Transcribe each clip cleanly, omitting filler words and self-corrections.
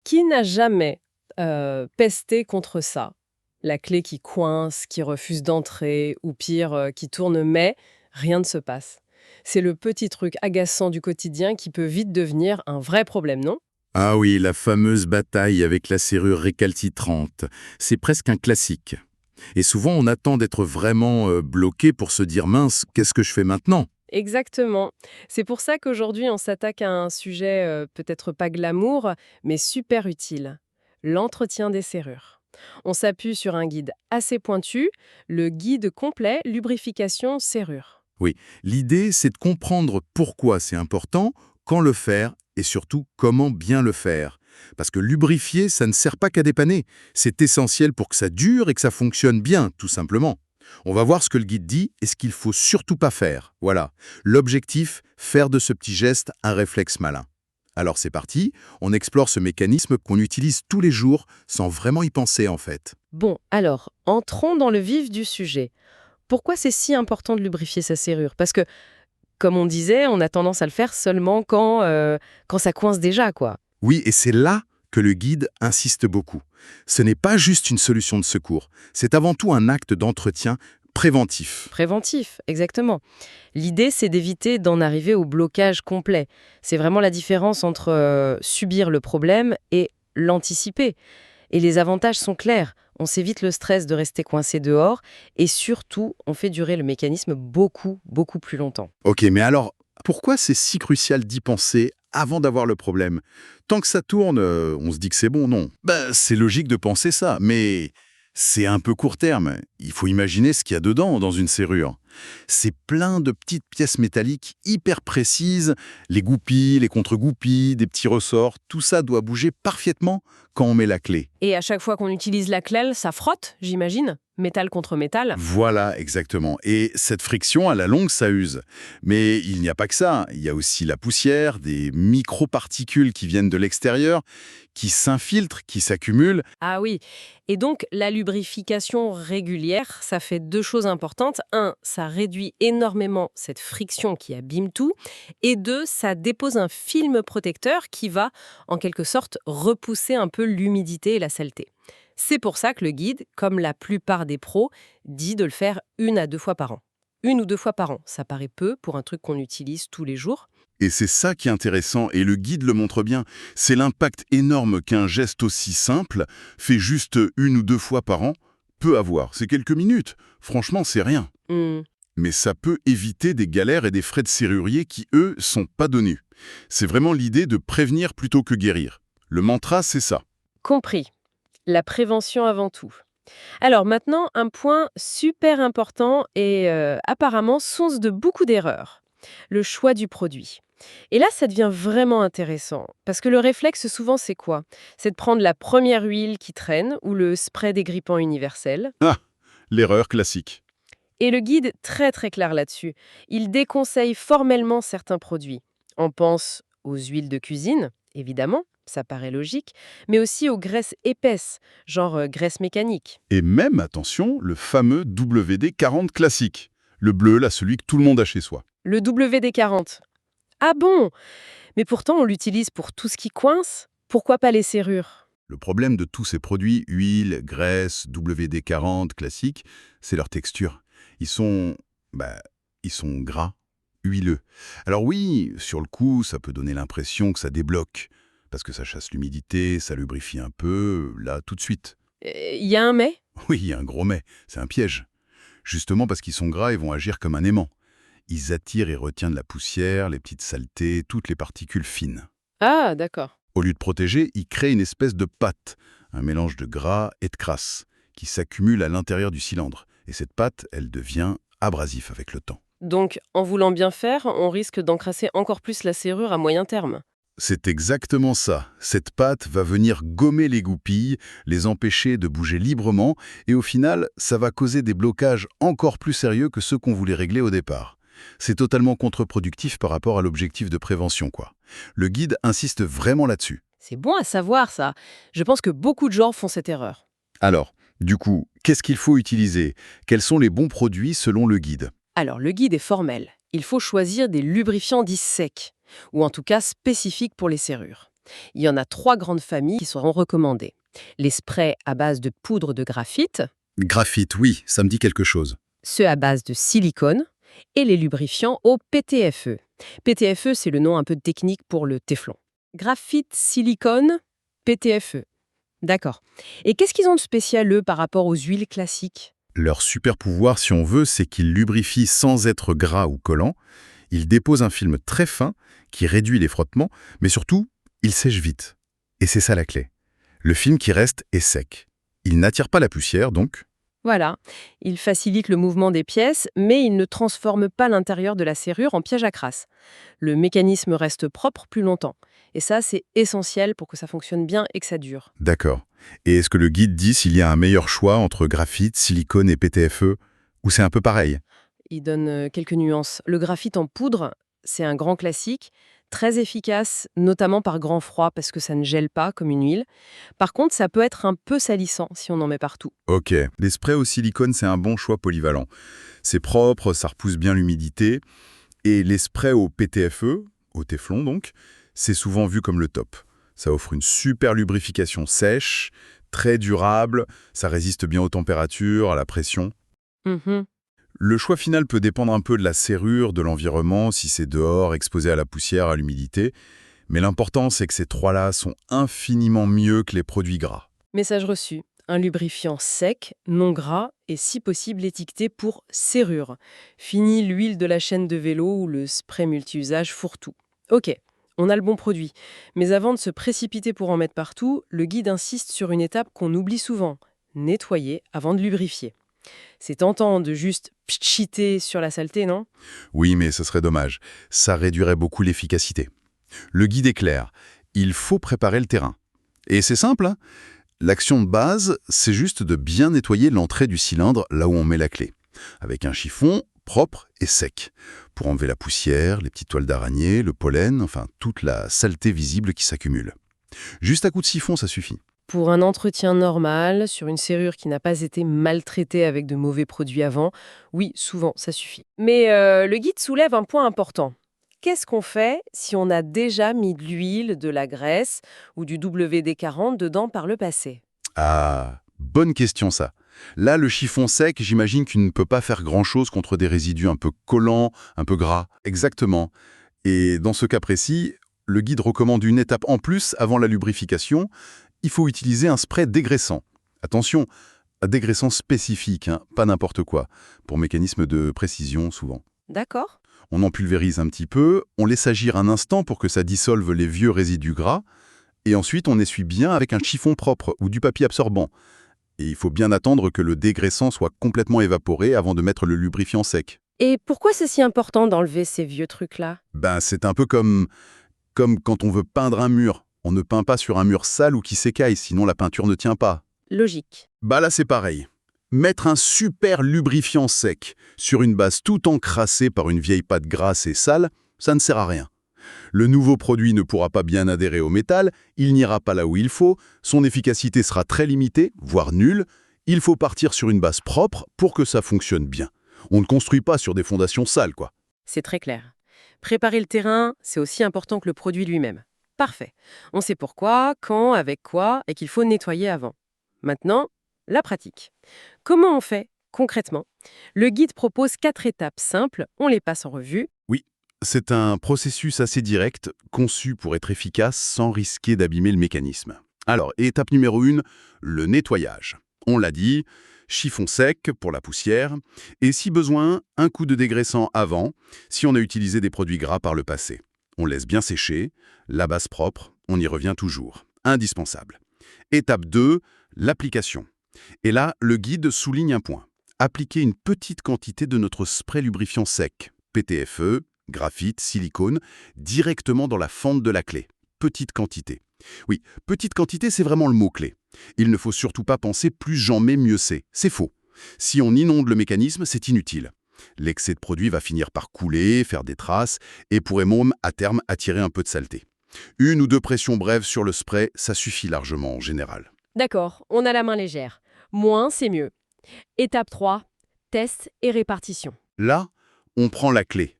Qui n'a jamais pesté contre ça? La clé qui coince, qui refuse d'entrer, ou pire, qui tourne mais rien ne se passe. C'est le petit truc agaçant du quotidien qui peut vite devenir un vrai problème, non? Ah oui, la fameuse bataille avec la serrure récalcitrante. C'est presque un classique. Et souvent, on attend d'être vraiment bloqué pour se dire mince, qu'est-ce que je fais maintenant? Exactement. C'est pour ça qu'aujourd'hui, on s'attaque à un sujet peut-être pas glamour, mais super utile. L'entretien des serrures. On s'appuie sur un guide assez pointu, le guide complet lubrification serrure. Oui, l'idée, c'est de comprendre pourquoi c'est important, quand le faire et surtout comment bien le faire. Parce que lubrifier, ça ne sert pas qu'à dépanner. C'est essentiel pour que ça dure et que ça fonctionne bien, tout simplement. On va voir ce que le guide dit et ce qu'il faut surtout pas faire. Voilà. L'objectif, faire de ce petit geste un réflexe malin. Alors c'est parti, on explore ce mécanisme qu'on utilise tous les jours sans vraiment y penser en fait. Bon, alors, entrons dans le vif du sujet. Pourquoi c'est si important de lubrifier sa serrure? Parce que, comme on disait, on a tendance à le faire seulement quand ça coince déjà, quoi. Oui, et c'est là que le guide insiste beaucoup. Ce n'est pas juste une solution de secours, c'est avant tout un acte d'entretien préventif. Préventif, exactement. L'idée, c'est d'éviter d'en arriver au blocage complet. C'est vraiment la différence entre subir le problème et l'anticiper. Et les avantages sont clairs. On s'évite le stress de rester coincé dehors et surtout, on fait durer le mécanisme beaucoup, beaucoup plus longtemps. Ok, mais alors, pourquoi c'est si crucial d'y penser avant d'avoir le problème? Tant que ça tourne, on se dit que c'est bon, non? Ben, c'est logique de penser ça, mais c'est un peu court terme. Il faut imaginer ce qu'il y a dedans, dans une serrure. C'est plein de petites pièces métalliques hyper précises, les goupilles, les contre-goupilles, des petits ressorts, tout ça doit bouger parfaitement quand on met la clé. Et à chaque fois qu'on utilise la clé, ça frotte, j'imagine, métal contre métal. Voilà, exactement. Et cette friction, à la longue, ça use. Mais il n'y a pas que ça. Il y a aussi la poussière, des microparticules qui viennent de l'extérieur, qui s'infiltrent, qui s'accumulent. Ah oui, et donc la lubrification régulière, ça fait deux choses importantes. Un, ça réduit énormément cette friction qui abîme tout. Et deux, ça dépose un film protecteur qui va, en quelque sorte, repousser un peu l'humidité et la saleté. C'est pour ça que le guide, comme la plupart des pros, dit de le faire 1 à 2 fois par an. 1 ou 2 fois par an, ça paraît peu pour un truc qu'on utilise tous les jours. Et c'est ça qui est intéressant, et le guide le montre bien. C'est l'impact énorme qu'un geste aussi simple, fait juste 1 ou 2 fois par an, peut avoir. C'est quelques minutes. Franchement, c'est rien. Hmm, Mais ça peut éviter des galères et des frais de serrurier qui, eux, sont pas donnés. C'est vraiment l'idée de prévenir plutôt que guérir. Le mantra, c'est ça. compris. La prévention avant tout. Alors maintenant, un point super important et apparemment source de beaucoup d'erreurs. Le choix du produit. Et là, ça devient vraiment intéressant. Parce que le réflexe, souvent, c'est quoi? C'est de prendre la première huile qui traîne ou le spray dégrippant universel. Ah, l'erreur classique. Et le guide, très très clair là-dessus. Il déconseille formellement certains produits. On pense aux huiles de cuisine, évidemment, ça paraît logique, mais aussi aux graisses épaisses, genre graisse mécanique. Et même, attention, le fameux WD-40 classique. Le bleu, là, celui que tout le monde a chez soi. Le WD-40. Ah bon? Mais pourtant, on l'utilise pour tout ce qui coince. Pourquoi pas les serrures? Le problème de tous ces produits, huile, graisse, WD-40 classique, c'est leur texture. Ils sont, bah, ils sont gras, huileux. Alors oui, sur le coup, ça peut donner l'impression que ça débloque, parce que ça chasse l'humidité, ça lubrifie un peu, là, tout de suite. Il y a un mais? Oui, il y a un gros mais, c'est un piège. Justement parce qu'ils sont gras, ils vont agir comme un aimant. Ils attirent et retiennent la poussière, les petites saletés, toutes les particules fines. Ah, d'accord. Au lieu de protéger, ils créent une espèce de pâte, un mélange de gras et de crasse, qui s'accumule à l'intérieur du cylindre. Et cette pâte, elle devient abrasive avec le temps. Donc, en voulant bien faire, on risque d'encrasser encore plus la serrure à moyen terme. C'est exactement ça. Cette pâte va venir gommer les goupilles, les empêcher de bouger librement, et au final, ça va causer des blocages encore plus sérieux que ceux qu'on voulait régler au départ. C'est totalement contre-productif par rapport à l'objectif de prévention, quoi. Le guide insiste vraiment là-dessus. C'est bon à savoir, ça. Je pense que beaucoup de gens font cette erreur. Alors, du coup, qu'est-ce qu'il faut utiliser? Quels sont les bons produits selon le guide? Alors, le guide est formel. Il faut choisir des lubrifiants dits secs, ou en tout cas spécifiques pour les serrures. Il y en a 3 grandes familles qui seront recommandées. Les sprays à base de poudre de graphite, Graphite, oui, ça me dit quelque chose. ceux à base de silicone et les lubrifiants au PTFE. PTFE, c'est le nom un peu technique pour le téflon. Graphite, silicone, PTFE. D'accord. Et qu'est-ce qu'ils ont de spécial, eux, par rapport aux huiles classiques? Leur super pouvoir, si on veut, c'est qu'ils lubrifient sans être gras ou collants. Ils déposent un film très fin qui réduit les frottements, mais surtout, ils sèchent vite. Et c'est ça la clé. Le film qui reste est sec. Il n'attire pas la poussière, donc. Voilà. Ils facilitent le mouvement des pièces, mais ils ne transforment pas l'intérieur de la serrure en piège à crasse. Le mécanisme reste propre plus longtemps. Et ça, c'est essentiel pour que ça fonctionne bien et que ça dure. D'accord. Et est-ce que le guide dit s'il y a un meilleur choix entre graphite, silicone et PTFE? Ou c'est un peu pareil? Il donne quelques nuances. Le graphite en poudre, c'est un grand classique, très efficace, notamment par grand froid parce que ça ne gèle pas comme une huile. Par contre, ça peut être un peu salissant si on en met partout. Ok. Les sprays au silicone, c'est un bon choix polyvalent. C'est propre, ça repousse bien l'humidité. Et les sprays au PTFE, au téflon donc, c'est souvent vu comme le top. Ça offre une super lubrification sèche, très durable, ça résiste bien aux températures, à la pression. Mhm. Le choix final peut dépendre un peu de la serrure, de l'environnement, si c'est dehors, exposé à la poussière, à l'humidité. Mais l'important, c'est que ces trois-là sont infiniment mieux que les produits gras. Message reçu. Un lubrifiant sec, non gras et si possible étiqueté pour serrure. Fini l'huile de la chaîne de vélo ou le spray multi-usage fourre-tout. Ok, on a le bon produit. Mais avant de se précipiter pour en mettre partout, le guide insiste sur une étape qu'on oublie souvent. Nettoyer avant de lubrifier. C'est tentant de juste pchiter sur la saleté, non? Oui, mais ce serait dommage. Ça réduirait beaucoup l'efficacité. Le guide est clair. Il faut préparer le terrain. Et c'est simple, hein. L'action de base, c'est juste de bien nettoyer l'entrée du cylindre là où on met la clé, avec un chiffon propre et sec, pour enlever la poussière, les petites toiles d'araignée, le pollen, enfin toute la saleté visible qui s'accumule. Juste à coup de siphon, ça suffit. Pour un entretien normal, sur une serrure qui n'a pas été maltraitée avec de mauvais produits avant, oui, souvent, ça suffit. Mais le guide soulève un point important. Qu'est-ce qu'on fait si on a déjà mis de l'huile, de la graisse ou du WD-40 dedans par le passé? Ah, bonne question ça. Là, le chiffon sec, j'imagine qu'il ne peut pas faire grand-chose contre des résidus un peu collants, un peu gras. Exactement. Et dans ce cas précis, le guide recommande une étape en plus avant la lubrification. Il faut utiliser un spray dégraissant. Attention, un dégraissant spécifique, hein, pas n'importe quoi, pour mécanisme de précision souvent. D'accord. On en pulvérise un petit peu, on laisse agir un instant pour que ça dissolve les vieux résidus gras, et ensuite on essuie bien avec un chiffon propre ou du papier absorbant. Et il faut bien attendre que le dégraissant soit complètement évaporé avant de mettre le lubrifiant sec. Et pourquoi c'est si important d'enlever ces vieux trucs-là? Ben, c'est un peu comme quand on veut peindre un mur. On ne peint pas sur un mur sale ou qui s'écaille, sinon la peinture ne tient pas. Logique. Bah là, c'est pareil. Mettre un super lubrifiant sec sur une base tout encrassée par une vieille pâte grasse et sale, ça ne sert à rien. Le nouveau produit ne pourra pas bien adhérer au métal, il n'ira pas là où il faut, son efficacité sera très limitée, voire nulle. Il faut partir sur une base propre pour que ça fonctionne bien. On ne construit pas sur des fondations sales, quoi. C'est très clair. Préparer le terrain, c'est aussi important que le produit lui-même. Parfait. On sait pourquoi, quand, avec quoi, et qu'il faut nettoyer avant. Maintenant, la pratique. Comment on fait, concrètement? Le guide propose 4 étapes simples, on les passe en revue. Oui, c'est un processus assez direct, conçu pour être efficace sans risquer d'abîmer le mécanisme. Alors, étape numéro 1, le nettoyage. On l'a dit, chiffon sec pour la poussière, et si besoin, un coup de dégraissant avant, si on a utilisé des produits gras par le passé. On laisse bien sécher, la base propre, on y revient toujours. Indispensable. Étape 2, l'application. Et là, le guide souligne un point. Appliquer une petite quantité de notre spray lubrifiant sec, PTFE, graphite, silicone, directement dans la fente de la clé. Petite quantité. Oui, petite quantité, c'est vraiment le mot-clé. Il ne faut surtout pas penser plus j'en mets, mieux c'est. C'est faux. Si on inonde le mécanisme, c'est inutile. L'excès de produit va finir par couler, faire des traces, et pourrait même, à terme, attirer un peu de saleté. 1 ou 2 pressions brèves sur le spray, ça suffit largement en général. D'accord, on a la main légère. Moins, c'est mieux. Étape 3, test et répartition. Là, on prend la clé.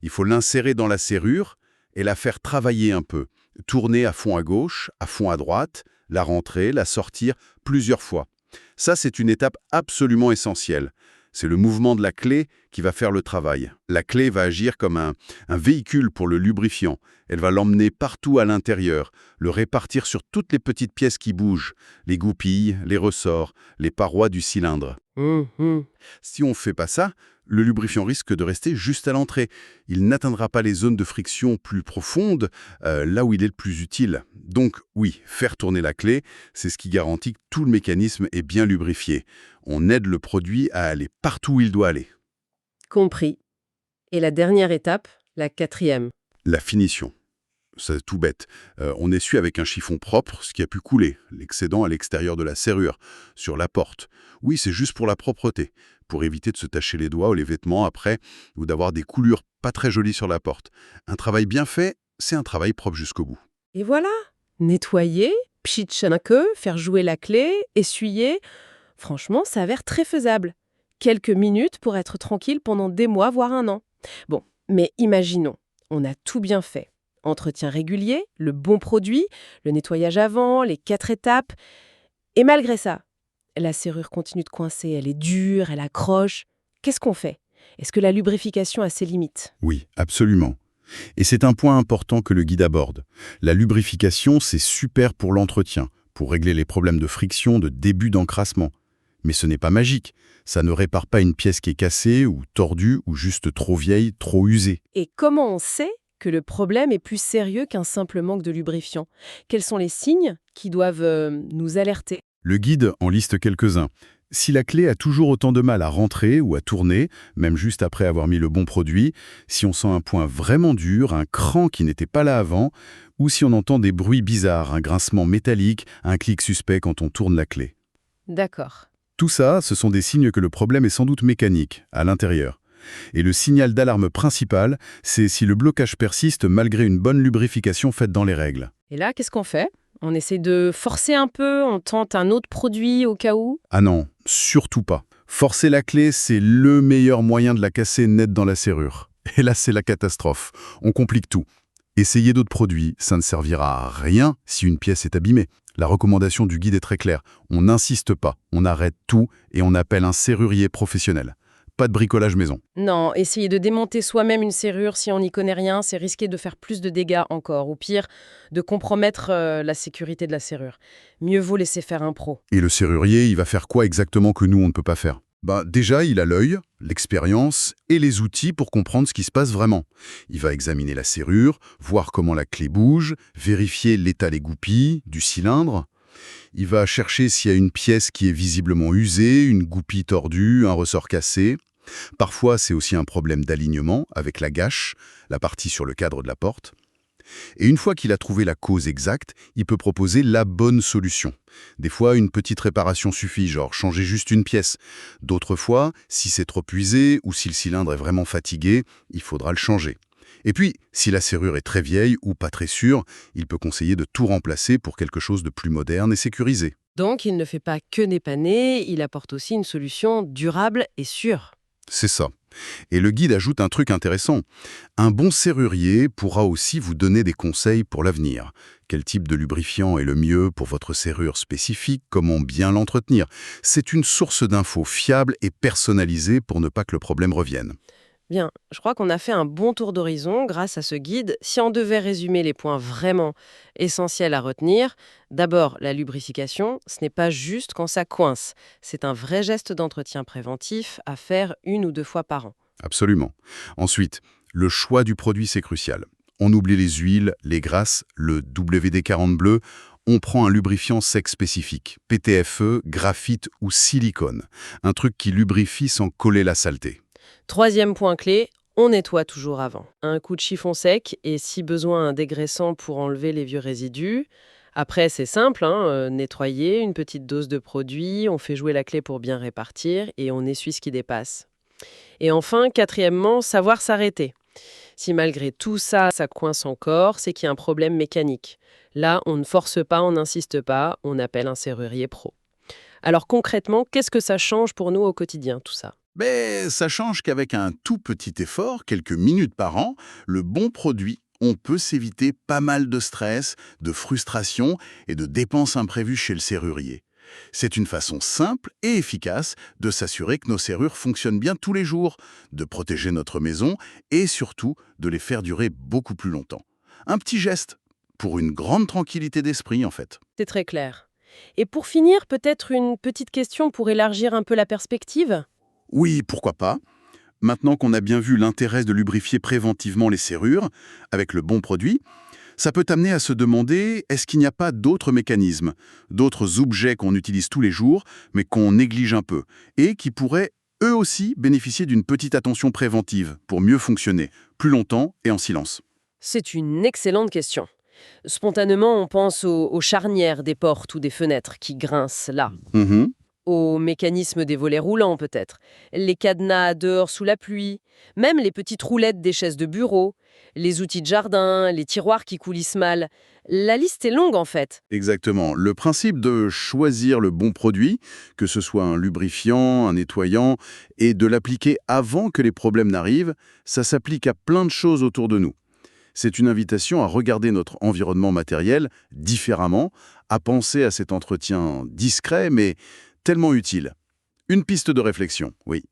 Il faut l'insérer dans la serrure et la faire travailler un peu, Tourner à fond à gauche, à fond à droite, la rentrer, la sortir plusieurs fois. Ça, c'est une étape absolument essentielle. C'est le mouvement de la clé qui va faire le travail. La clé va agir comme un véhicule pour le lubrifiant. Elle va l'emmener partout à l'intérieur, le répartir sur toutes les petites pièces qui bougent, les goupilles, les ressorts, les parois du cylindre. Mhm. Si on ne fait pas ça, le lubrifiant risque de rester juste à l'entrée. Il n'atteindra pas les zones de friction plus profondes, là où il est le plus utile. Donc oui, faire tourner la clé, c'est ce qui garantit que tout le mécanisme est bien lubrifié. On aide le produit à aller partout où il doit aller. Compris. Et la dernière étape, la quatrième. La finition. C'est tout bête. On essuie avec un chiffon propre ce qui a pu couler, l'excédent à l'extérieur de la serrure, sur la porte. Oui, c'est juste pour la propreté, pour éviter de se tacher les doigts ou les vêtements après, ou d'avoir des coulures pas très jolies sur la porte. Un travail bien fait, c'est un travail propre jusqu'au bout. Et voilà. Nettoyer, pchitchanake, faire jouer la clé, essuyer. Franchement, ça a l'air très faisable. Quelques minutes pour être tranquille pendant des mois, voire un an. Bon, mais imaginons, on a tout bien fait. Entretien régulier, le bon produit, le nettoyage avant, les 4 étapes. Et malgré ça, la serrure continue de coincer, elle est dure, elle accroche. Qu'est-ce qu'on fait? Est-ce que la lubrification a ses limites? Oui, absolument. Et c'est un point important que le guide aborde. La lubrification, c'est super pour l'entretien, pour régler les problèmes de friction, de début d'encrassement. Mais ce n'est pas magique. Ça ne répare pas une pièce qui est cassée ou tordue ou juste trop vieille, trop usée. Et comment on sait que le problème est plus sérieux qu'un simple manque de lubrifiant? Quels sont les signes qui doivent nous alerter? Le guide en liste quelques-uns. Si la clé a toujours autant de mal à rentrer ou à tourner, même juste après avoir mis le bon produit, si on sent un point vraiment dur, un cran qui n'était pas là avant, ou si on entend des bruits bizarres, un grincement métallique, un clic suspect quand on tourne la clé. D'accord. Tout ça, ce sont des signes que le problème est sans doute mécanique, à l'intérieur. Et le signal d'alarme principal, c'est si le blocage persiste malgré une bonne lubrification faite dans les règles. Et là, qu'est-ce qu'on fait? On essaie de forcer un peu, on tente un autre produit au cas où? Ah non, surtout pas. Forcer la clé, c'est le meilleur moyen de la casser net dans la serrure. Et là, c'est la catastrophe. On complique tout. Essayer d'autres produits, ça ne servira à rien si une pièce est abîmée. La recommandation du guide est très claire. On n'insiste pas, on arrête tout et on appelle un serrurier professionnel. Pas de bricolage maison. Non, essayer de démonter soi-même une serrure si on n'y connaît rien, c'est risquer de faire plus de dégâts encore, ou pire, de compromettre la sécurité de la serrure. Mieux vaut laisser faire un pro. Et le serrurier, il va faire quoi exactement que nous, on ne peut pas faire? Déjà, il a l'œil, l'expérience et les outils pour comprendre ce qui se passe vraiment. Il va examiner la serrure, voir comment la clé bouge, vérifier l'état des goupilles, du cylindre. Il va chercher s'il y a une pièce qui est visiblement usée, une goupille tordue, un ressort cassé. Parfois, c'est aussi un problème d'alignement avec la gâche, la partie sur le cadre de la porte. Et une fois qu'il a trouvé la cause exacte, il peut proposer la bonne solution. Des fois, une petite réparation suffit, genre changer juste une pièce. D'autres fois, si c'est trop usé ou si le cylindre est vraiment fatigué, il faudra le changer. Et puis, si la serrure est très vieille ou pas très sûre, il peut conseiller de tout remplacer pour quelque chose de plus moderne et sécurisé. Donc, il ne fait pas que dépanner, il apporte aussi une solution durable et sûre. C'est ça. Et le guide ajoute un truc intéressant. Un bon serrurier pourra aussi vous donner des conseils pour l'avenir. Quel type de lubrifiant est le mieux pour votre serrure spécifique? Comment bien l'entretenir? C'est une source d'infos fiable et personnalisée pour ne pas que le problème revienne. Bien, je crois qu'on a fait un bon tour d'horizon grâce à ce guide. Si on devait résumer les points vraiment essentiels à retenir, d'abord, la lubrification, ce n'est pas juste quand ça coince. C'est un vrai geste d'entretien préventif à faire 1 ou 2 fois par an. Absolument. Ensuite, le choix du produit, c'est crucial. On oublie les huiles, les grasses, le WD-40 bleu. On prend un lubrifiant sec spécifique, PTFE, graphite ou silicone. Un truc qui lubrifie sans coller la saleté. 3e point clé, on nettoie toujours avant. Un coup de chiffon sec et si besoin un dégraissant pour enlever les vieux résidus. Après, c'est simple, nettoyer, une petite dose de produit, on fait jouer la clé pour bien répartir et on essuie ce qui dépasse. Et enfin, 4e, savoir s'arrêter. Si malgré tout ça, ça coince encore, c'est qu'il y a un problème mécanique. Là, on ne force pas, on n'insiste pas, on appelle un serrurier pro. Alors concrètement, qu'est-ce que ça change pour nous au quotidien, tout ça? Ça change qu'avec un tout petit effort, quelques minutes par an, le bon produit, on peut s'éviter pas mal de stress, de frustration et de dépenses imprévues chez le serrurier. C'est une façon simple et efficace de s'assurer que nos serrures fonctionnent bien tous les jours, de protéger notre maison et surtout de les faire durer beaucoup plus longtemps. Un petit geste pour une grande tranquillité d'esprit en fait. C'est très clair. Et pour finir, peut-être une petite question pour élargir un peu la perspective? Oui, pourquoi pas. Maintenant qu'on a bien vu l'intérêt de lubrifier préventivement les serrures avec le bon produit, ça peut amener à se demander, est-ce qu'il n'y a pas d'autres mécanismes, d'autres objets qu'on utilise tous les jours, mais qu'on néglige un peu, et qui pourraient, eux aussi, bénéficier d'une petite attention préventive pour mieux fonctionner, plus longtemps et en silence. C'est une excellente question. Spontanément, on pense aux charnières des portes ou des fenêtres qui grincent là, Mhm. aux mécanismes des volets roulants peut-être, les cadenas dehors sous la pluie, même les petites roulettes des chaises de bureau, les outils de jardin, les tiroirs qui coulissent mal. La liste est longue en fait. Exactement. Le principe de choisir le bon produit, que ce soit un lubrifiant, un nettoyant, et de l'appliquer avant que les problèmes n'arrivent, ça s'applique à plein de choses autour de nous. C'est une invitation à regarder notre environnement matériel différemment, à penser à cet entretien discret mais tellement utile. Une piste de réflexion, oui.